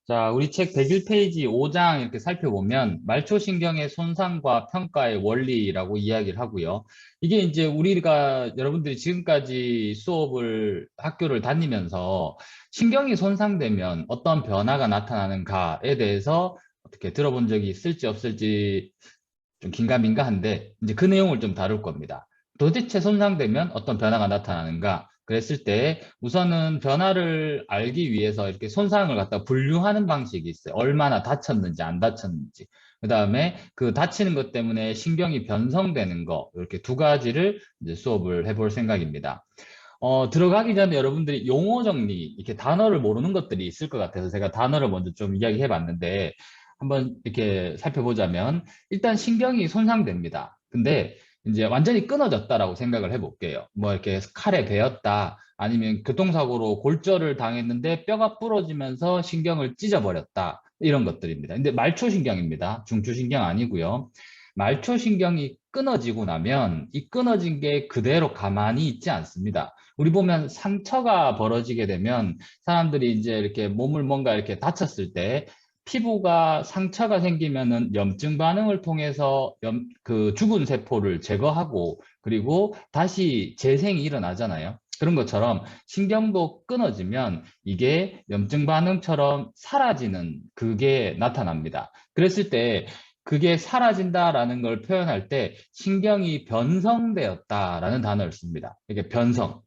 자, 우리 책 101페이지 5장 이렇게 살펴보면 말초신경의 손상과 평가의 원리라고 이야기를 하고요. 이게 이제 우리가 여러분들이 지금까지 학교를 다니면서 신경이 손상되면 어떤 변화가 나타나는가에 대해서 어떻게 들어본 적이 있을지 없을지 좀 긴가민가한데 이제 그 내용을 좀 다룰 겁니다. 도대체 손상되면 어떤 변화가 나타나는가? 그랬을 때 우선은 변화를 알기 위해서 이렇게 손상을 갖다 분류하는 방식이 있어요. 얼마나 다쳤는지 안 다쳤는지. 그다음에 그 다치는 것 때문에 신경이 변성되는 거 이렇게 두 가지를 이제 수업을 해볼 생각입니다. 들어가기 전에 여러분들이 용어 정리, 이렇게 단어를 모르는 것들이 있을 것 같아서 제가 단어를 먼저 좀 이야기해 봤는데 한번 이렇게 살펴보자면 일단 신경이 손상됩니다. 근데 이제 완전히 끊어졌다라고 생각을 해볼게요. 뭐 이렇게 칼에 베었다, 아니면 교통사고로 골절을 당했는데 뼈가 부러지면서 신경을 찢어버렸다. 이런 것들입니다. 근데 말초신경입니다. 중추신경 아니고요. 말초신경이 끊어지고 나면 이 끊어진 게 그대로 가만히 있지 않습니다. 우리 보면 상처가 벌어지게 되면 사람들이 이제 이렇게 몸을 뭔가 이렇게 다쳤을 때 피부가 상처가 생기면은 염증 반응을 통해서 그 죽은 세포를 제거하고 그리고 다시 재생이 일어나잖아요. 그런 것처럼 신경도 끊어지면 이게 염증 반응처럼 사라지는 그게 나타납니다. 그랬을 때 그게 사라진다라는 걸 표현할 때 신경이 변성되었다라는 단어를 씁니다. 이게 변성.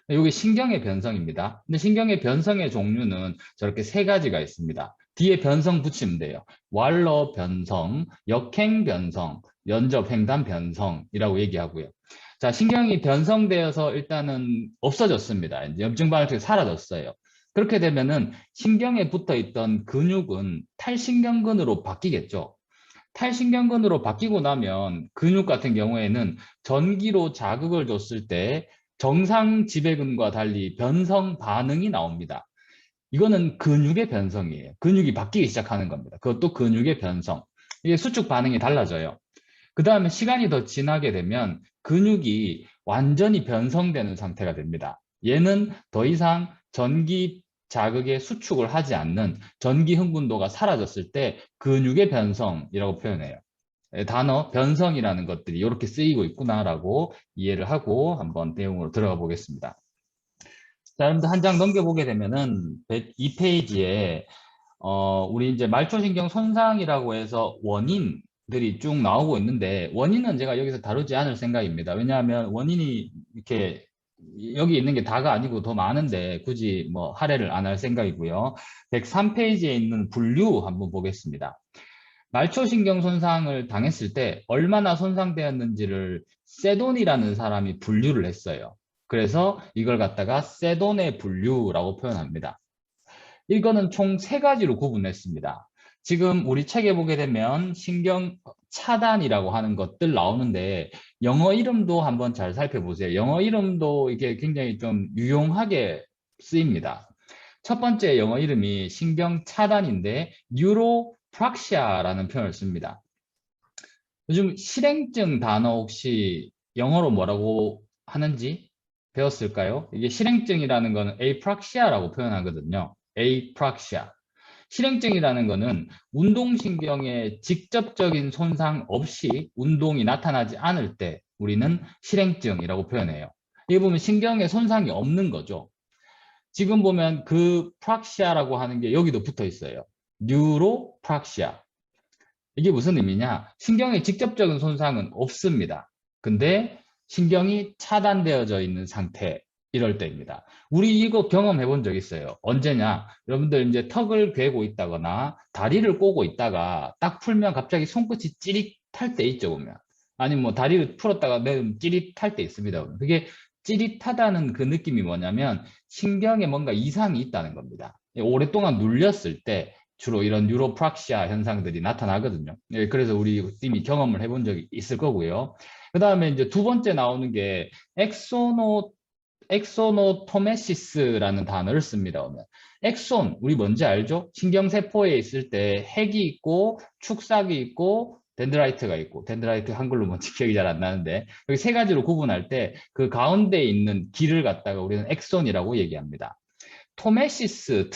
이게 신경의 변성입니다. 근데 신경의 변성의 종류는 저렇게 세 가지가 있습니다. 뒤에 변성 붙이면 돼요. 왈러 변성, 역행 변성, 연접 횡단 변성이라고 얘기하고요. 자, 신경이 변성되어서 일단은 없어졌습니다. 이제 염증 반응이 사라졌어요. 그렇게 되면은 신경에 붙어 있던 근육은 탈신경근으로 바뀌겠죠. 탈신경근으로 바뀌고 나면 근육 같은 경우에는 전기로 자극을 줬을 때 정상 지배근과 달리 변성 반응이 나옵니다. 이거는 근육의 변성이에요. 근육이 바뀌기 시작하는 겁니다. 그것도 근육의 변성. 이게 수축 반응이 달라져요. 그 다음에 시간이 더 지나게 되면 근육이 완전히 변성되는 상태가 됩니다. 얘는 더 이상 전기 자극에 수축을 하지 않는 전기 흥분도가 사라졌을 때 근육의 변성이라고 표현해요. 단어 변성이라는 것들이 이렇게 쓰이고 있구나라고 이해를 하고 한번 내용으로 들어가 보겠습니다. 자, 여러분들 한 장 넘겨보게 되면은 102페이지에 우리 이제 말초신경 손상이라고 해서 원인들이 쭉 나오고 있는데 원인은 제가 여기서 다루지 않을 생각입니다. 왜냐하면 원인이 이렇게 여기 있는 게 다가 아니고 더 많은데 굳이 뭐 할애를 안 할 생각이고요. 103페이지에 있는 분류 한번 보겠습니다. 말초신경 손상을 당했을 때 얼마나 손상되었는지를 세돈이라는 사람이 분류를 했어요. 그래서 이걸 갖다가 세돈의 분류라고 표현합니다. 이거는 총 세 가지로 구분했습니다. 지금 우리 책에 보게 되면 신경 차단이라고 하는 것들 나오는데 영어 이름도 한번 잘 살펴보세요. 영어 이름도 이게 굉장히 좀 유용하게 쓰입니다. 첫 번째 영어 이름이 신경 차단인데 뉴로프락시아라는 표현을 씁니다. 요즘 실행증 단어 혹시 영어로 뭐라고 하는지 배웠을까요? 이게 실행증이라는 거는 에이프락시아라고 표현하거든요. 에이프락시아. 실행증이라는 거는 운동신경에 직접적인 손상 없이 운동이 나타나지 않을 때 우리는 실행증이라고 표현해요. 이게 보면 신경에 손상이 없는 거죠. 지금 보면 그 프락시아라고 하는 게 여기도 붙어 있어요. 뉴로프락시아. 이게 무슨 의미냐? 신경에 직접적인 손상은 없습니다. 근데 신경이 차단되어져 있는 상태, 이럴 때입니다. 우리 이거 경험해 본 적 있어요. 언제냐? 여러분들 이제 턱을 괴고 있다거나 다리를 꼬고 있다가 딱 풀면 갑자기 손끝이 찌릿할 때 있죠, 보면. 아니면 뭐 다리를 풀었다가 내면 찌릿할 때 있습니다. 그게 찌릿하다는 그 느낌이 뭐냐면 신경에 뭔가 이상이 있다는 겁니다. 오랫동안 눌렸을 때 주로 이런 뉴로프락시아 현상들이 나타나거든요. 예, 그래서 우리 이미 경험을 해본 적이 있을 거고요. 그 다음에 이제 두 번째 나오는 게 엑소노토메시스라는 단어를 씁니다. 오늘. 엑손, 우리 뭔지 알죠? 신경세포에 있을 때 핵이 있고 축삭이 있고 덴드라이트가 있고, 덴드라이트 한글로 뭔지 기억이 잘 안 나는데 여기 세 가지로 구분할 때 그 가운데 있는 길을 갖다가 우리는 엑손이라고 얘기합니다. 토메시스,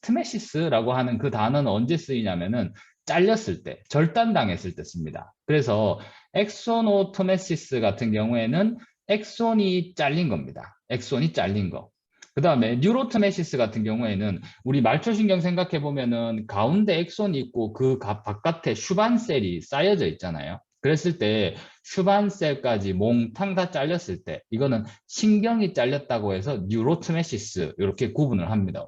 트메시스라고 하는 그 단어는 언제 쓰이냐면은 잘렸을 때, 절단당했을 때 씁니다. 그래서 엑소노토메시스 같은 경우에는 엑손이 잘린 겁니다. 엑손이 잘린 거. 그 다음에 뉴로토메시스 같은 경우에는 우리 말초신경 생각해 보면은 가운데 엑손이 있고 그 바깥에 슈반셀이 쌓여져 있잖아요. 그랬을 때 슈반셀까지 몽탕 다 잘렸을 때 이거는 신경이 잘렸다고 해서 뉴로토메시스 이렇게 구분을 합니다.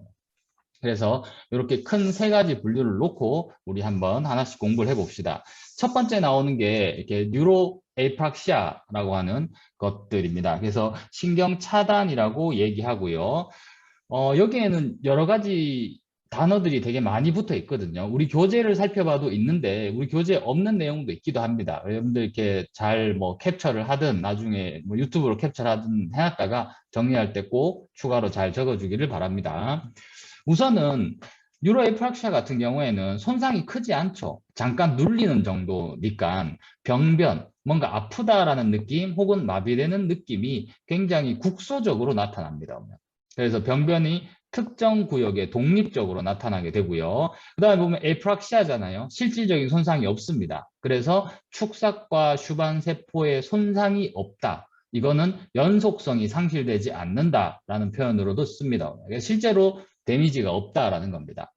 그래서 이렇게 큰 세 가지 분류를 놓고 우리 한번 하나씩 공부를 해봅시다. 첫 번째 나오는 게 이렇게 뉴로 에이프락시아라고 하는 것들입니다. 그래서 신경 차단이라고 얘기하고요. 여기에는 여러 가지 단어들이 되게 많이 붙어 있거든요. 우리 교재를 살펴봐도 있는데 우리 교재에 없는 내용도 있기도 합니다. 여러분들 이렇게 잘 뭐 캡처를 하든 나중에 뭐 유튜브로 캡처를 하든 해놨다가 정리할 때 꼭 추가로 잘 적어주기를 바랍니다. 우선은 뉴로에프락시아 같은 경우에는 손상이 크지 않죠. 잠깐 눌리는 정도니까 병변, 뭔가 아프다라는 느낌 혹은 마비되는 느낌이 굉장히 국소적으로 나타납니다. 그래서 병변이 특정 구역에 독립적으로 나타나게 되고요. 그 다음에 보면 에프락시아잖아요. 실질적인 손상이 없습니다. 그래서 축삭과 슈반세포의 손상이 없다. 이거는 연속성이 상실되지 않는다라는 표현으로도 씁니다. 실제로 데미지가 없다라는 겁니다.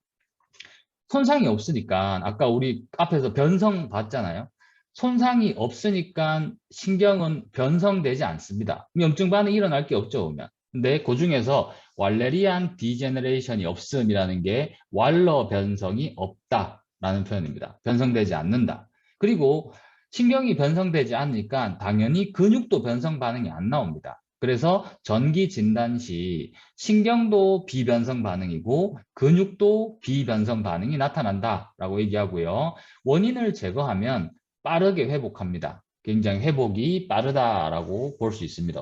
손상이 없으니까 아까 우리 앞에서 변성 봤잖아요. 손상이 없으니까 신경은 변성되지 않습니다. 염증 반응이 일어날 게 없죠, 보면. 근데 그 중에서 왈레리안 디제너레이션이 없음이라는 게 왈러 변성이 없다라는 표현입니다. 변성되지 않는다. 그리고 신경이 변성되지 않으니까 당연히 근육도 변성 반응이 안 나옵니다. 그래서 전기 진단 시 신경도 비변성 반응이고 근육도 비변성 반응이 나타난다라고 얘기하고요. 원인을 제거하면 빠르게 회복합니다. 굉장히 회복이 빠르다라고 볼 수 있습니다.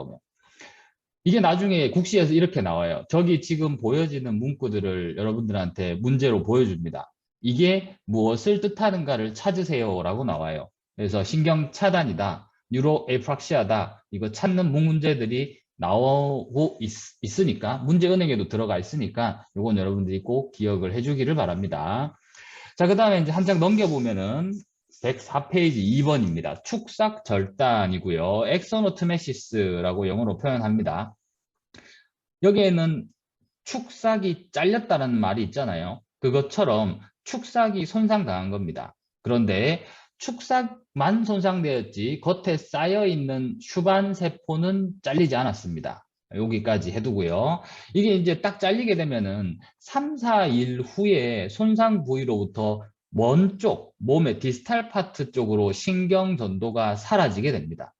이게 나중에 국시에서 이렇게 나와요. 저기 지금 보여지는 문구들을 여러분들한테 문제로 보여줍니다. 이게 무엇을 뜻하는가를 찾으세요라고 나와요. 그래서 신경 차단이다, 뉴로 에프락시아다, 이거 찾는 문제들이 나오고 있으니까 문제 은행에도 들어가 있으니까 이건 여러분들이 꼭 기억을 해주기를 바랍니다. 자, 그 다음에 이제 한 장 넘겨보면은 104페이지 2번입니다. 축삭 절단이고요. 엑소노트메시스라고 영어로 표현합니다. 여기에는 축삭이 잘렸다는 말이 있잖아요. 그것처럼 축삭이 손상당한 겁니다. 그런데 축삭만 손상되었지 겉에 쌓여있는 슈반세포는 잘리지 않았습니다. 여기까지 해두고요. 이게 이제 딱 잘리게 되면은 3, 4일 후에 손상 부위로부터 먼 쪽, 몸의 디스탈 파트 쪽으로 신경 전도가 사라지게 됩니다.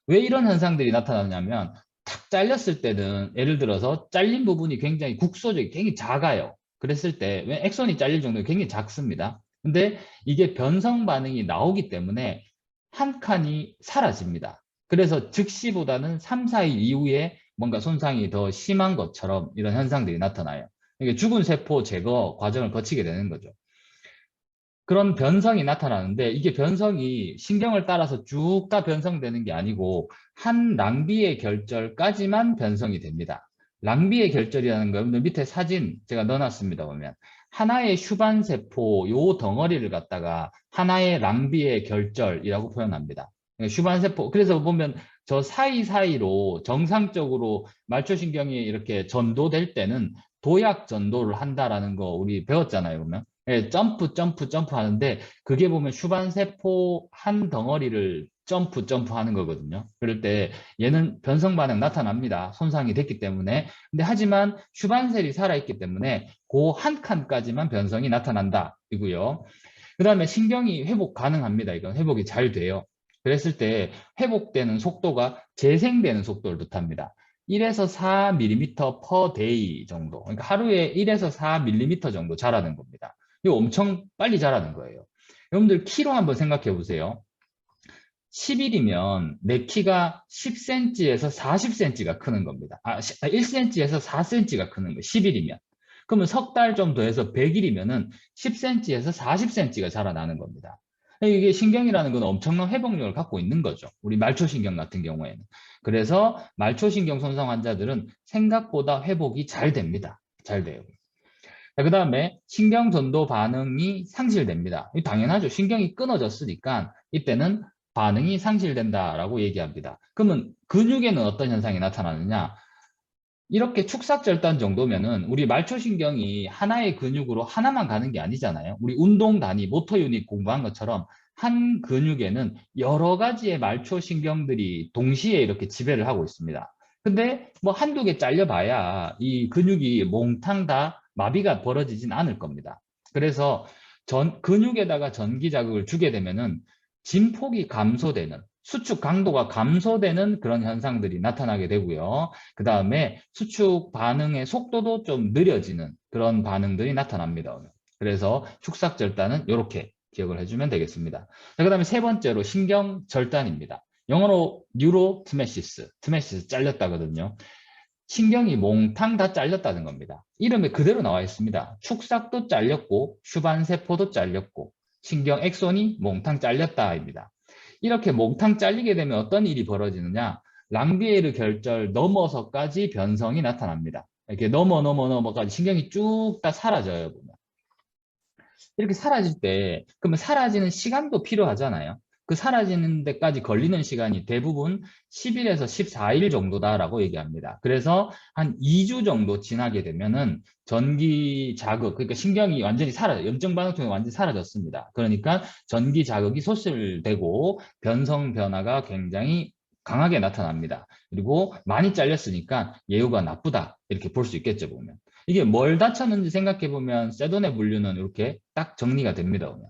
왜 이런 현상들이 나타나냐면 탁 잘렸을 때는 예를 들어서 잘린 부분이 굉장히 국소적이 굉장히 작아요. 그랬을 때 왜 엑손이 잘릴 정도면 굉장히 작습니다. 근데 이게 변성 반응이 나오기 때문에 한 칸이 사라집니다. 그래서 즉시보다는 3, 4일 이후에 뭔가 손상이 더 심한 것처럼 이런 현상들이 나타나요. 이게 죽은 세포 제거 과정을 거치게 되는 거죠. 그런 변성이 나타나는데 이게 변성이 신경을 따라서 쭉 다 변성되는 게 아니고 한 낭비의 결절까지만 변성이 됩니다. 낭비의 결절이라는 거 여러분들 밑에 사진 제가 넣어놨습니다. 보면 하나의 슈반세포 요 덩어리를 갖다가 하나의 낭비의 결절이라고 표현합니다. 슈반세포 그래서 보면 저 사이사이로 정상적으로 말초신경이 이렇게 전도될 때는 도약 전도를 한다라는 거 우리 배웠잖아요. 보면 점프 하는데 그게 보면 슈반세포 한 덩어리를 점프 하는 거거든요. 그럴 때 얘는 변성 반응 나타납니다. 손상이 됐기 때문에. 근데 하지만 슈반셀이 살아있기 때문에 그 한 칸까지만 변성이 나타난다 이고요. 그 다음에 신경이 회복 가능합니다. 이건 회복이 잘 돼요. 그랬을 때 회복되는 속도가 재생되는 속도를 뜻합니다. 1에서 4mm per day 정도. 그러니까 하루에 1에서 4mm 정도 자라는 겁니다. 이거 엄청 빨리 자라는 거예요. 여러분들 키로 한번 생각해 보세요. 10일이면 내 키가 10cm에서 40cm가 크는 겁니다. 1cm에서 4cm가 크는 거예요. 10일이면. 그러면 석 달 정도 해서 100일이면은 10cm에서 40cm가 자라나는 겁니다. 이게 신경이라는 건 엄청난 회복력을 갖고 있는 거죠. 우리 말초신경 같은 경우에는. 그래서 말초신경 손상 환자들은 생각보다 회복이 잘 됩니다. 잘 돼요. 그 다음에 신경전도 반응이 상실됩니다. 당연하죠. 신경이 끊어졌으니까 이때는 반응이 상실된다라고 얘기합니다. 그러면 근육에는 어떤 현상이 나타나느냐? 이렇게 축삭절단 정도면은 우리 말초신경이 하나의 근육으로 하나만 가는 게 아니잖아요. 우리 운동 단위, 모터 유닛 공부한 것처럼 한 근육에는 여러 가지의 말초신경들이 동시에 이렇게 지배를 하고 있습니다. 근데 뭐 한두 개 잘려봐야 이 근육이 몽탕 다 마비가 벌어지진 않을 겁니다. 그래서 근육에다가 전기 자극을 주게 되면은 진폭이 감소되는, 수축 강도가 감소되는 그런 현상들이 나타나게 되고요. 그 다음에 수축 반응의 속도도 좀 느려지는 그런 반응들이 나타납니다. 그래서 축삭절단은 이렇게 기억을 해주면 되겠습니다. 그 다음에 세 번째로 신경절단입니다. 영어로 뉴로트메시스, 트메시스 잘렸다거든요. 신경이 몽탕 다 잘렸다는 겁니다. 이름에 그대로 나와 있습니다. 축삭도 잘렸고 슈반세포도 잘렸고 신경 액손이 몽탕 잘렸다입니다. 이렇게 몽탕 잘리게 되면 어떤 일이 벌어지느냐? 랑비에르 결절 넘어서까지 변성이 나타납니다. 이렇게 넘어까지 신경이 쭉 다 사라져요. 보면. 이렇게 사라질 때 그러면 사라지는 시간도 필요하잖아요. 그 사라지는 데까지 걸리는 시간이 대부분 10일에서 14일 정도다라고 얘기합니다. 그래서 한 2주 정도 지나게 되면은 전기 자극, 그러니까 신경이 완전히 염증 반응통이 완전히 사라졌습니다. 그러니까 전기 자극이 소실되고 변성 변화가 굉장히 강하게 나타납니다. 그리고 많이 잘렸으니까 예후가 나쁘다 이렇게 볼 수 있겠죠, 보면. 이게 뭘 다쳤는지 생각해 보면 세돈의 분류는 이렇게 딱 정리가 됩니다. 보면.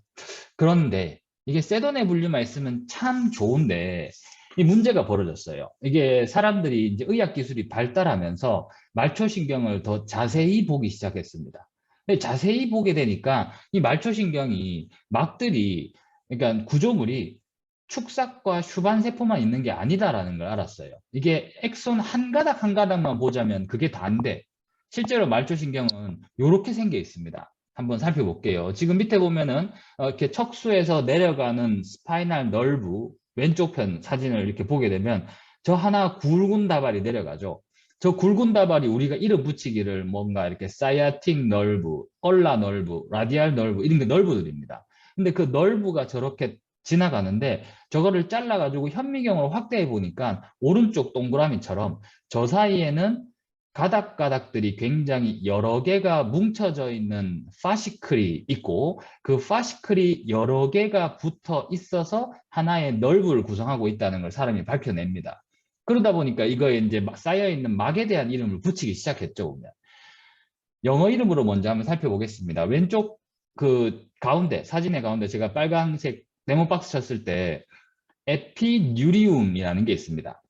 그런데 이게 세돈의 분류만 있으면 참 좋은데 이 문제가 벌어졌어요. 이게 사람들이 이제 의학 기술이 발달하면서 말초신경을 더 자세히 보기 시작했습니다. 근데 자세히 보게 되니까 이 말초신경이 막들이 그러니까 구조물이 축삭과 슈반세포만 있는 게 아니다라는 걸 알았어요. 이게 엑손 한 가닥 한 가닥만 보자면 그게 다인데 실제로 말초신경은 이렇게 생겨 있습니다. 한번 살펴볼게요. 지금 밑에 보면은 이렇게 척수에서 내려가는 스파이널 널브 왼쪽 편 사진을 이렇게 보게 되면 저 하나 굵은 다발이 내려가죠. 저 굵은 다발이 우리가 이름 붙이기를 뭔가 이렇게 사이아틱 널브, 얼라 널브, 라디알 널브 이런 게 널브들입니다. 근데 그 널브가 저렇게 지나가는데 저거를 잘라가지고 현미경으로 확대해 보니까 오른쪽 동그라미처럼 저 사이에는 가닥가닥들이 굉장히 여러 개가 뭉쳐져 있는 파시클이 있고 그 파시클이 여러 개가 붙어 있어서 하나의 널브를 구성하고 있다는 걸 사람이 밝혀냅니다. 그러다 보니까 이거에 이제 쌓여있는 막에 대한 이름을 붙이기 시작했죠. 보면. 영어 이름으로 먼저 한번 살펴보겠습니다. 왼쪽 그 가운데, 사진의 가운데 제가 빨간색 네모 박스 쳤을 때 에피뉴리움이라는 게 있습니다.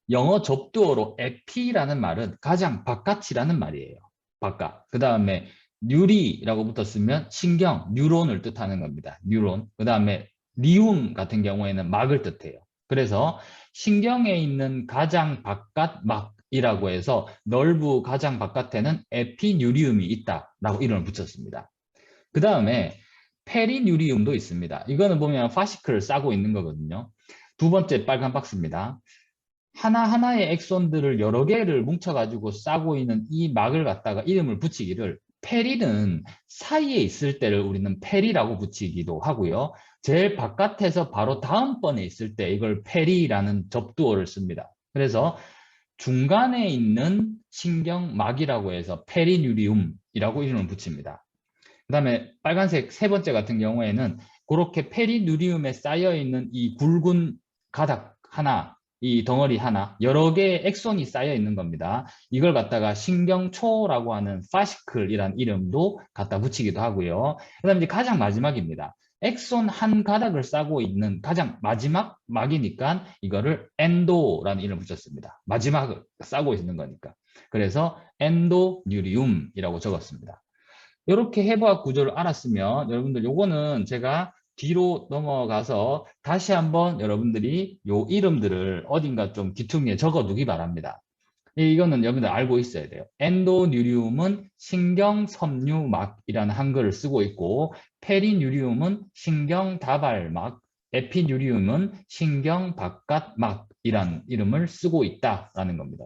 영어 접두어로 에피라는 말은 가장 바깥이라는 말이에요. 바깥. 그 다음에 뉴리라고 붙었으면 신경, 뉴론을 뜻하는 겁니다. 뉴론. 그 다음에 리움 같은 경우에는 막을 뜻해요. 그래서 신경에 있는 가장 바깥 막이라고 해서 널브 가장 바깥에는 에피뉴리움이 있다라고 이름을 붙였습니다. 그 다음에 페리뉴리움도 있습니다. 이거는 보면 파시클을 싸고 있는 거거든요. 두 번째 빨간 박스입니다. 하나하나의 엑손들을 여러 개를 뭉쳐가지고 싸고 있는 이 막을 갖다가 이름을 붙이기를 페리는 사이에 있을 때를 우리는 페리라고 붙이기도 하고요. 제일 바깥에서 바로 다음번에 있을 때 이걸 페리라는 접두어를 씁니다. 그래서 중간에 있는 신경막이라고 해서 페리뉴리움이라고 이름을 붙입니다. 그 다음에 빨간색 세 번째 같은 경우에는 그렇게 페리뉴리움에 쌓여있는 이 굵은 가닥 하나 이 덩어리 하나 여러 개의 엑손이 쌓여 있는 겁니다. 이걸 갖다가 신경초라고 하는 파시클이라는 이름도 갖다 붙이기도 하고요. 그 다음에 이제 가장 마지막입니다. 엑손 한 가닥을 싸고 있는 가장 마지막 막이니까 이거를 엔도라는 이름을 붙였습니다. 마지막을 싸고 있는 거니까. 그래서 엔도뉴리움이라고 적었습니다. 이렇게 해부학 구조를 알았으면 여러분들 요거는 제가 뒤로 넘어가서 다시 한번 여러분들이 요 이름들을 어딘가 좀 귀퉁이에 적어두기 바랍니다. 이거는 여러분들 알고 있어야 돼요. 엔도뉴리움은 신경섬유막이라는 한글을 쓰고 있고 페리뉴리움은 신경다발막, 에피뉴리움은 신경바깥막 이란 이름을 쓰고 있다라는 겁니다.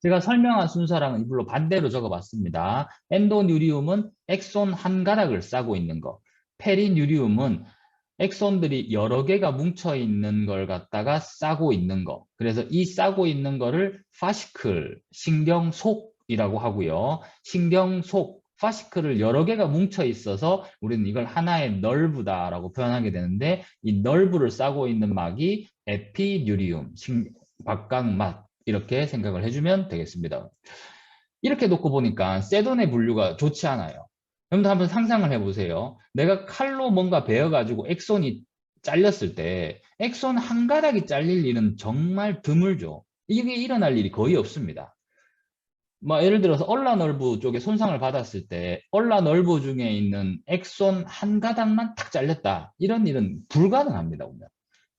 제가 설명한 순서랑은 이불로 반대로 적어봤습니다. 엔도뉴리움은 엑손 한 가닥을 싸고 있는 거, 페리뉴리움은 엑손들이 여러 개가 뭉쳐 있는 걸 갖다가 싸고 있는 거. 그래서 이 싸고 있는 거를 파시클, 신경속이라고 하고요. 신경속, 파시클을 여러 개가 뭉쳐 있어서 우리는 이걸 하나의 널브다라고 표현하게 되는데 이 널브를 싸고 있는 막이 에피뉴리움, 박각막 이렇게 생각을 해주면 되겠습니다. 이렇게 놓고 보니까 세돈의 분류가 좋지 않아요. 여러분들 한번 상상을 해보세요. 내가 칼로 뭔가 베어가지고 엑손이 잘렸을 때 엑손 한 가닥이 잘릴 일은 정말 드물죠. 이게 일어날 일이 거의 없습니다. 뭐 예를 들어서 얼라널브 쪽에 손상을 받았을 때 얼라널브 중에 있는 엑손 한 가닥만 탁 잘렸다. 이런 일은 불가능합니다. 보면.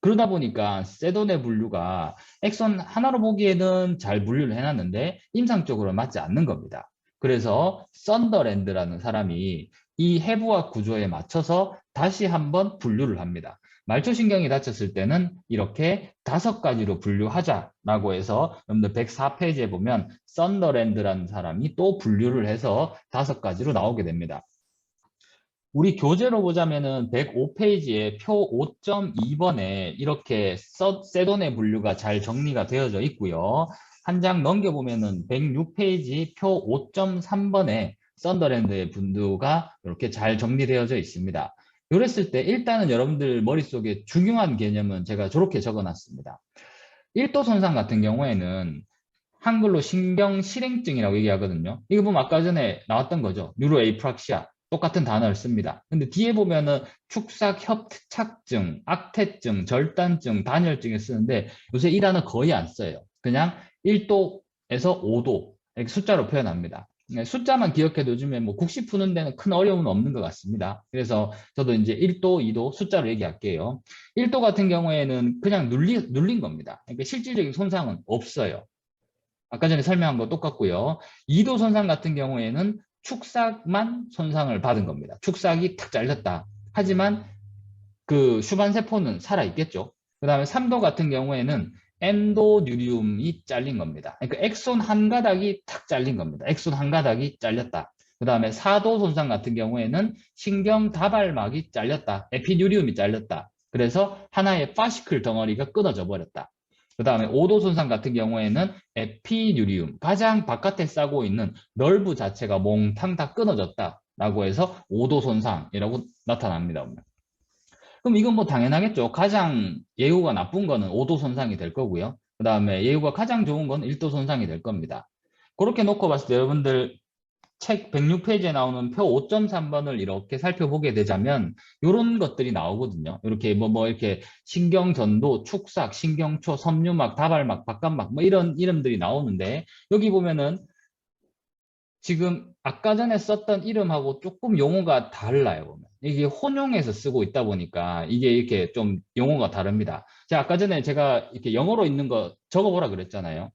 그러다 보니까 세돈의 분류가 엑손 하나로 보기에는 잘 분류를 해놨는데 임상적으로 맞지 않는 겁니다. 그래서 썬더랜드라는 사람이 이 해부학 구조에 맞춰서 다시 한번 분류를 합니다. 말초신경이 다쳤을 때는 이렇게 5가지로 분류하자라고 해서 여러분들 104페이지에 보면 썬더랜드라는 사람이 또 분류를 해서 5가지로 나오게 됩니다. 우리 교재로 보자면은 105페이지에 표 5.2번에 이렇게 세돈의 분류가 잘 정리가 되어져 있고요. 한 장 넘겨보면은 106페이지 표 5.3번에 썬더랜드의 분류가 이렇게 잘 정리되어져 있습니다. 이랬을 때 일단은 여러분들 머릿속에 중요한 개념은 제가 저렇게 적어놨습니다. 1도 손상 같은 경우에는 한글로 신경실행증이라고 얘기하거든요. 이거 보면 아까 전에 나왔던 거죠. 뉴로에이프락시아. 똑같은 단어를 씁니다. 근데 뒤에 보면은 축삭, 협착증, 악태증, 절단증, 단열증을 쓰는데 요새 이 단어 거의 안 써요. 그냥 1도에서 5도 이렇게 숫자로 표현합니다. 숫자만 기억해 두면 뭐 국시 푸는 데는 큰 어려움은 없는 것 같습니다. 그래서 저도 이제 1도, 2도 숫자로 얘기할게요. 1도 같은 경우에는 그냥 눌린 겁니다. 그러니까 실질적인 손상은 없어요. 아까 전에 설명한 거 똑같고요. 2도 손상 같은 경우에는 축삭만 손상을 받은 겁니다. 축삭이 탁 잘렸다. 하지만 그 슈반세포는 살아있겠죠. 그 다음에 3도 같은 경우에는 엔도뉴리움이 잘린 겁니다. 그러니까 엑손 한 가닥이 탁 잘린 겁니다. 엑손 한 가닥이 잘렸다. 그 다음에 4도 손상 같은 경우에는 신경다발막이 잘렸다. 에피뉴리움이 잘렸다. 그래서 하나의 파시클 덩어리가 끊어져 버렸다. 그 다음에 5도 손상 같은 경우에는 에피뉴리움, 가장 바깥에 싸고 있는 널브 자체가 몽탕 다 끊어졌다라고 해서 5도 손상이라고 나타납니다. 그럼 이건 뭐 당연하겠죠. 가장 예후가 나쁜 거는 5도 손상이 될 거고요. 그 다음에 예후가 가장 좋은 건 1도 손상이 될 겁니다. 그렇게 놓고 봤을 때 여러분들 책 106페이지에 나오는 표 5.3번을 이렇게 살펴보게 되자면 이런 것들이 나오거든요. 이렇게 이렇게 신경전도, 축삭, 신경초, 섬유막, 다발막, 박감막 뭐 이런 이름들이 나오는데 여기 보면은 지금 아까 전에 썼던 이름하고 조금 용어가 달라요. 보면. 이게 혼용해서 쓰고 있다 보니까 이게 이렇게 좀 용어가 다릅니다. 자, 아까 전에 제가 이렇게 영어로 있는 거 적어보라 그랬잖아요.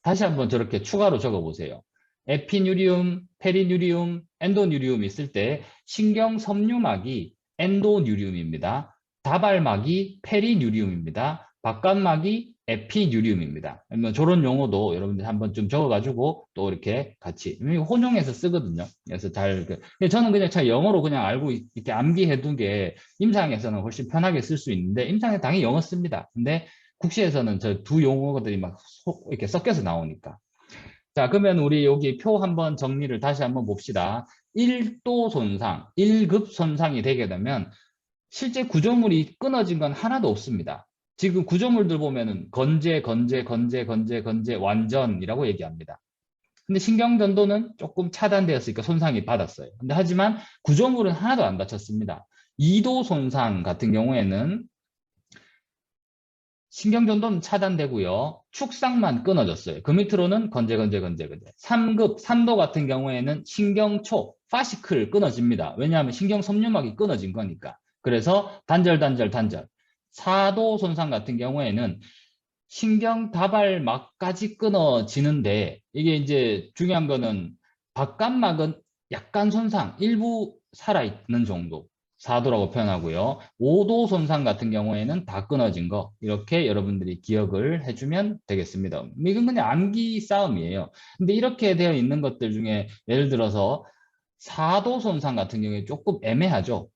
다시 한번 저렇게 추가로 적어보세요. 에피뉴리움, 페리뉴리움, 엔도뉴리움 있을 때 신경 섬유막이 엔도뉴리움입니다. 다발막이 페리뉴리움입니다. 박간막이 에피뉴리움입니다. 저런 용어도 여러분들 한번 좀 적어가지고 또 이렇게 같이 혼용해서 쓰거든요. 그래서 저는 그냥 잘 영어로 그냥 알고 이렇게 암기해 둔 게 임상에서는 훨씬 편하게 쓸 수 있는데 임상에 당연히 영어 씁니다. 근데 국시에서는 저 두 용어들이 막 이렇게 섞여서 나오니까. 자, 그러면 우리 여기 표 한번 정리를 다시 한번 봅시다. 1도 손상, 1급 손상이 되게 되면 실제 구조물이 끊어진 건 하나도 없습니다. 지금 구조물들 보면은 건재, 완전이라고 얘기합니다. 근데 신경전도는 조금 차단되었으니까 손상이 받았어요. 근데 하지만 구조물은 하나도 안 다쳤습니다. 2도 손상 같은 경우에는 신경전도는 차단되고요. 축삭만 끊어졌어요. 그 밑으로는 건재. 3급, 3도 같은 경우에는 신경초, 파시클 끊어집니다. 왜냐하면 신경섬유막이 끊어진 거니까. 그래서 단절. 4도 손상 같은 경우에는 신경다발막까지 끊어지는데 이게 이제 중요한 거는 박간막은 약간 손상, 일부 살아있는 정도. 4도라고 표현하고요. 5도 손상 같은 경우에는 다 끊어진 거 이렇게 여러분들이 기억을 해주면 되겠습니다. 이건 그냥 암기 싸움이에요. 근데 이렇게 되어 있는 것들 중에 예를 들어서 4도 손상 같은 경우에 조금 애매하죠.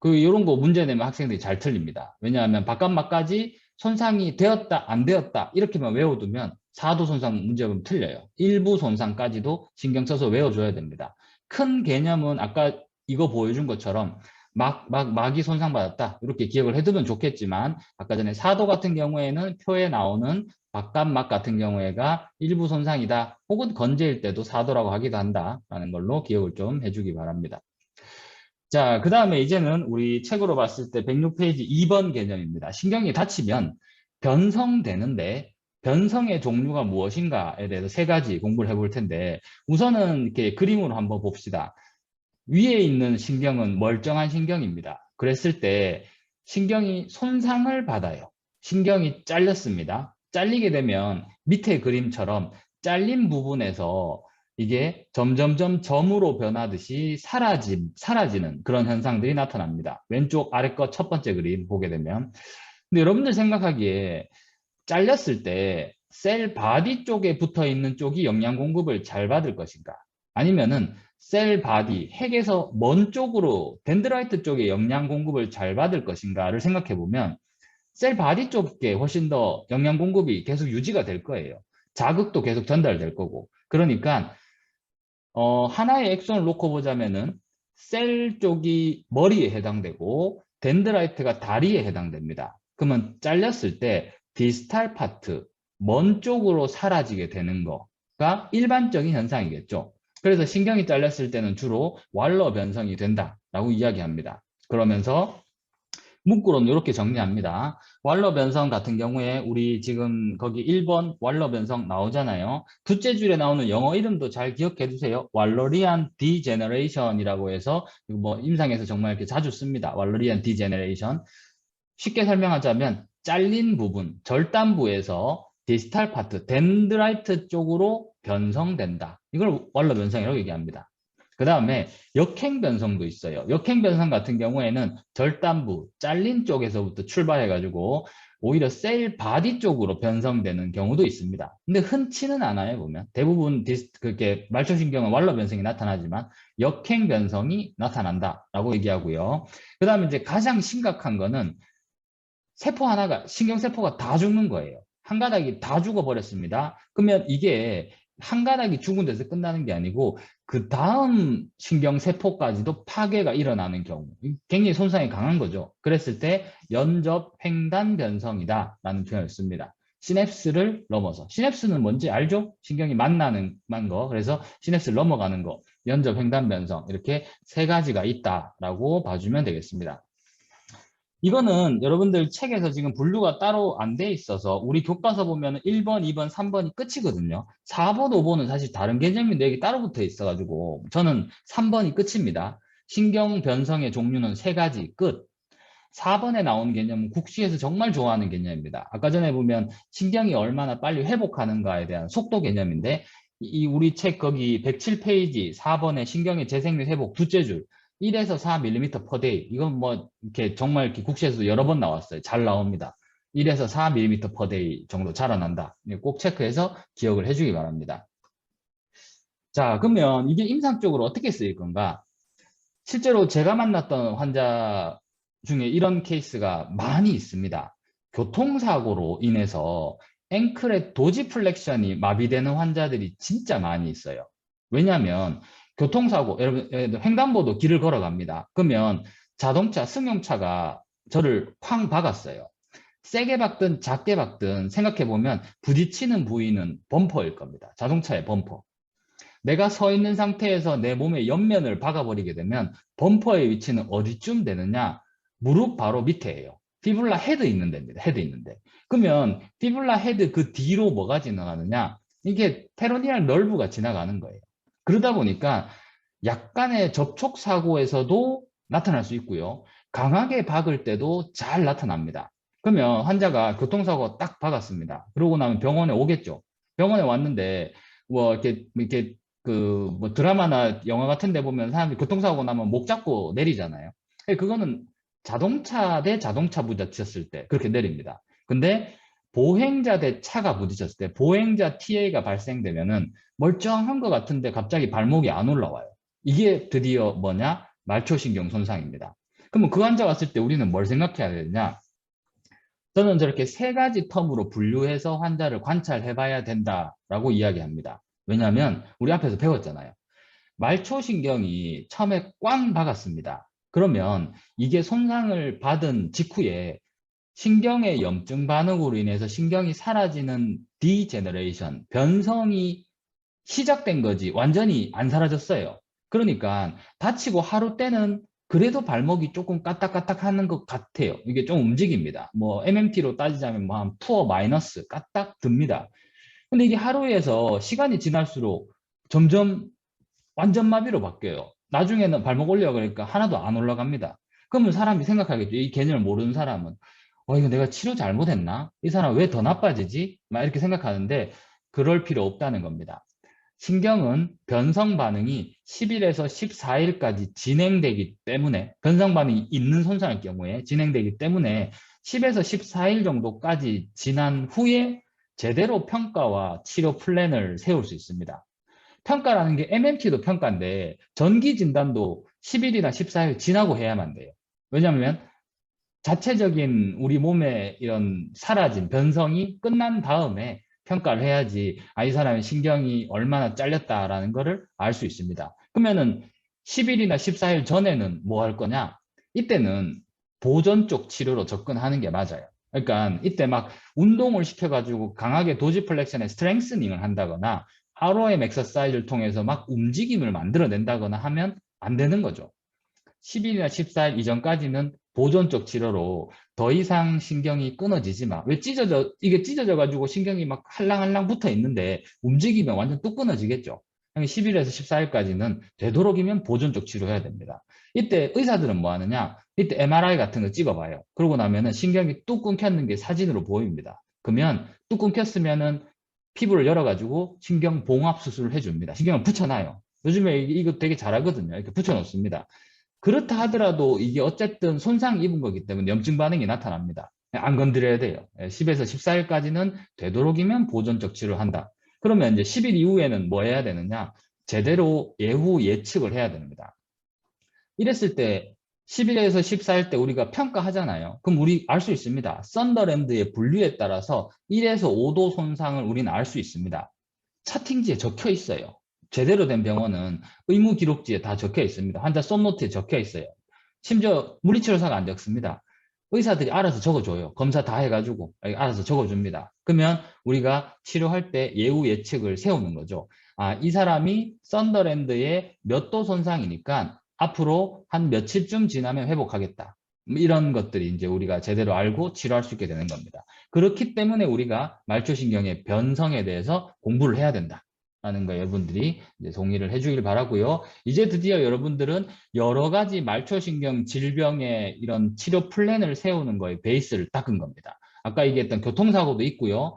이런 거 문제 내면 학생들이 잘 틀립니다. 왜냐하면 바깥막까지 손상이 되었다, 안 되었다 이렇게만 외워두면 4도 손상 문제는 틀려요. 일부 손상까지도 신경 써서 외워줘야 됩니다. 큰 개념은 아까 이거 보여준 것처럼 막이 손상받았다 이렇게 기억을 해두면 좋겠지만 아까 전에 4도 같은 경우에는 표에 나오는 바깥막 같은 경우에가 일부 손상이다 혹은 건재일 때도 4도라고 하기도 한다라는 걸로 기억을 좀 해주기 바랍니다. 자, 그 다음에 이제는 우리 책으로 봤을 때 106페이지 2번 개념입니다. 신경이 다치면 변성되는데 변성의 종류가 무엇인가에 대해서 세 가지 공부를 해볼 텐데 우선은 이렇게 그림으로 한번 봅시다. 위에 있는 신경은 멀쩡한 신경입니다. 그랬을 때 신경이 손상을 받아요. 신경이 잘렸습니다. 잘리게 되면 밑에 그림처럼 잘린 부분에서 이게 점점점 점으로 변하듯이 사라지는 그런 현상들이 나타납니다. 왼쪽 아래 거 첫 번째 그림 보게 되면. 근데 여러분들 생각하기에 잘렸을 때 셀 바디 쪽에 붙어 있는 쪽이 영양 공급을 잘 받을 것인가? 아니면은 셀 바디, 핵에서 먼 쪽으로 덴드라이트 쪽에 영양 공급을 잘 받을 것인가를 생각해 보면 셀 바디 쪽에 훨씬 더 영양 공급이 계속 유지가 될 거예요. 자극도 계속 전달될 거고. 그러니까 하나의 액선을 놓고 보자면은 셀 쪽이 머리에 해당되고 덴드라이트가 다리에 해당됩니다. 그러면 잘렸을 때 디스탈 파트, 먼 쪽으로 사라지게 되는 거가 일반적인 현상이겠죠. 그래서 신경이 잘렸을 때는 주로 왈러 변성이 된다라고 이야기합니다. 그러면서 문구로는 이렇게 정리합니다. 왈러 변성 같은 경우에 우리 지금 거기 1번 왈러 변성 나오잖아요. 둘째 줄에 나오는 영어 이름도 잘 기억해 두세요. 왈러리안 디제너레이션이라고 해서 뭐 임상에서 정말 이렇게 자주 씁니다. 왈러리안 디제너레이션. 쉽게 설명하자면 잘린 부분, 절단부에서 디스탈 파트, 덴드라이트 쪽으로 변성된다. 이걸 왈러 변성이라고 얘기합니다. 그 다음에 역행 변성도 있어요. 역행 변성 같은 경우에는 절단부, 잘린 쪽에서부터 출발해가지고 오히려 셀 바디 쪽으로 변성되는 경우도 있습니다. 근데 흔치는 않아요, 보면. 대부분 그렇게 말초신경은 왈러 변성이 나타나지만 역행 변성이 나타난다라고 얘기하고요. 그 다음에 이제 가장 심각한 거는 세포 하나가, 신경세포가 다 죽는 거예요. 한 가닥이 다 죽어버렸습니다. 그러면 이게 한 가닥이 죽은 데서 끝나는 게 아니고 그 다음 신경세포까지도 파괴가 일어나는 경우 굉장히 손상이 강한 거죠. 그랬을 때 연접 횡단 변성이다 라는 표현을 씁니다. 시냅스를 넘어서. 시냅스는 뭔지 알죠? 신경이 만나는 거. 그래서 시냅스를 넘어가는 거. 연접 횡단 변성. 이렇게 세 가지가 있다라고 봐주면 되겠습니다. 이거는 여러분들 책에서 지금 분류가 따로 안 돼 있어서 우리 교과서 보면 1번, 2번, 3번이 끝이거든요. 4번, 5번은 사실 다른 개념인데 여기 따로 붙어 있어가지고 저는 3번이 끝입니다. 신경 변성의 종류는 세 가지 끝. 4번에 나온 개념은 국시에서 정말 좋아하는 개념입니다. 아까 전에 보면 신경이 얼마나 빨리 회복하는가에 대한 속도 개념인데 이 우리 책 거기 107페이지 4번에 신경의 재생률 회복 둘째 줄 1에서 4mm per day. 이건 뭐 이렇게 정말 이렇게 국시에서도 여러 번 나왔어요. 잘 나옵니다. 1에서 4mm per day 정도 자라난다. 꼭 체크해서 기억을 해주기 바랍니다. 자, 그러면 이게 임상적으로 어떻게 쓰일 건가? 실제로 제가 만났던 환자 중에 이런 케이스가 많이 있습니다. 교통사고로 인해서 앵클의 도지플렉션이 마비되는 환자들이 진짜 많이 있어요. 왜냐하면 교통사고, 여러분 횡단보도 길을 걸어갑니다. 그러면 자동차, 승용차가 저를 쾅 박았어요. 세게 박든 작게 박든 생각해보면 부딪히는 부위는 범퍼일 겁니다. 자동차의 범퍼. 내가 서 있는 상태에서 내 몸의 옆면을 박아버리게 되면 범퍼의 위치는 어디쯤 되느냐? 무릎 바로 밑에예요. 피블라 헤드 있는 데입니다. 헤드 있는데. 그러면 피블라 헤드 그 뒤로 뭐가 지나가느냐? 이게 페로니알 널브가 지나가는 거예요. 그러다 보니까 약간의 접촉 사고에서도 나타날 수 있고요. 강하게 박을 때도 잘 나타납니다. 그러면 환자가 교통사고 딱 박았습니다. 그러고 나면 병원에 오겠죠. 병원에 왔는데 뭐 이렇게 그 뭐 드라마나 영화 같은 데 보면 사람들이 교통사고 나면 목 잡고 내리잖아요. 그거는 자동차 대 자동차 부딪혔을 때 그렇게 내립니다. 근데 보행자 대 차가 부딪혔을 때 보행자 TA가 발생되면은 멀쩡한 것 같은데 갑자기 발목이 안 올라와요. 이게 드디어 뭐냐? 말초신경 손상입니다. 그러면 그 환자 왔을 때 우리는 뭘 생각해야 되냐? 저는 저렇게 세 가지 텀으로 분류해서 환자를 관찰해 봐야 된다라고 이야기합니다. 왜냐하면 우리 앞에서 배웠잖아요. 말초신경이 처음에 꽝 박았습니다. 그러면 이게 손상을 받은 직후에 신경의 염증 반응으로 인해서 신경이 사라지는 디제너레이션, 변성이 시작된 거지 완전히 안 사라졌어요. 그러니까 다치고 하루 때는 그래도 발목이 조금 까딱까딱 하는 것 같아요. 이게 좀 움직입니다. 뭐 MMT로 따지자면 뭐 한 푸어 마이너스 까딱 듭니다. 근데 이게 하루에서 시간이 지날수록 점점 완전 마비로 바뀌어요. 나중에는 발목 올려 그러니까 하나도 안 올라갑니다. 그러면 사람이 생각하겠죠. 이 개념을 모르는 사람은 이거 내가 치료 잘못했나? 이 사람 왜 더 나빠지지? 막 이렇게 생각하는데 그럴 필요 없다는 겁니다. 신경은 변성 반응이 10일에서 14일까지 진행되기 때문에 변성 반응이 있는 손상일 경우에 진행되기 때문에 10에서 14일 정도까지 지난 후에 제대로 평가와 치료 플랜을 세울 수 있습니다. 평가라는 게 MMT도 평가인데 전기 진단도 10일이나 14일 지나고 해야만 돼요. 왜냐하면 자체적인 우리 몸의 이런 사라진 변성이 끝난 다음에 평가를 해야지 이 사람의 신경이 얼마나 잘렸다라는 거를 알 수 있습니다. 그러면은 10일이나 14일 전에는 뭐 할 거냐? 이때는 보전 쪽 치료로 접근하는 게 맞아요. 그러니까 이때 막 운동을 시켜가지고 강하게 도지플렉션의 스트렝스닝을 한다거나 ROM 엑서사이즈를 통해서 막 움직임을 만들어낸다거나 하면 안 되는 거죠. 10일이나 14일 이전까지는 보존적 치료로 더 이상 신경이 끊어지지 마. 왜 이게 찢어져 가지고 신경이 막 할랑할랑 붙어 있는데 움직이면 완전 뚝 끊어지겠죠. 10일에서 14일까지는 되도록이면 보존적 치료해야 됩니다. 이때 의사들은 뭐 하느냐? 이때 MRI 같은 거 찍어봐요. 그러고 나면은 신경이 뚝 끊겼는 게 사진으로 보입니다. 그러면 뚝 끊겼으면은 피부를 열어가지고 신경 봉합 수술을 해줍니다. 신경을 붙여놔요. 요즘에 이거 되게 잘하거든요. 이렇게 붙여놓습니다. 그렇다 하더라도 이게 어쨌든 손상 입은 거기 때문에 염증 반응이 나타납니다. 안 건드려야 돼요. 10에서 14일까지는 되도록이면 보존적 치료를 한다. 그러면 이제 10일 이후에는 뭐 해야 되느냐? 제대로 예후 예측을 해야 됩니다. 이랬을 때 10일에서 14일 때 우리가 평가하잖아요. 그럼 우리 알 수 있습니다. 썬더랜드의 분류에 따라서 1에서 5도 손상을 우리는 알 수 있습니다. 차팅지에 적혀 있어요. 제대로 된 병원은 의무 기록지에 다 적혀 있습니다. 환자 썸노트에 적혀 있어요. 심지어 물리치료사가 안 적습니다. 의사들이 알아서 적어줘요. 검사 다 해가지고 알아서 적어줍니다. 그러면 우리가 치료할 때 예후 예측을 세우는 거죠. 이 사람이 썬더랜드의 몇 도 손상이니까 앞으로 한 며칠쯤 지나면 회복하겠다. 이런 것들이 이제 우리가 제대로 알고 치료할 수 있게 되는 겁니다. 그렇기 때문에 우리가 말초신경의 변성에 대해서 공부를 해야 된다. 라는 거 여러분들이 이제 동의를 해주길 바라고요. 이제 드디어 여러분들은 여러 가지 말초신경 질병의 이런 치료 플랜을 세우는 거에 베이스를 닦은 겁니다. 아까 얘기했던 교통사고도 있고요.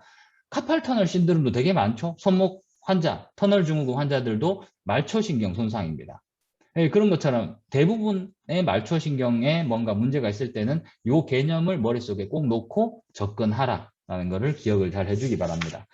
카팔터널 신드롬도 되게 많죠. 손목 환자, 터널 증후군 환자들도 말초신경 손상입니다. 그런 것처럼 대부분의 말초신경에 뭔가 문제가 있을 때는 이 개념을 머릿속에 꼭 놓고 접근하라는 것을 기억을 잘 해주기 바랍니다.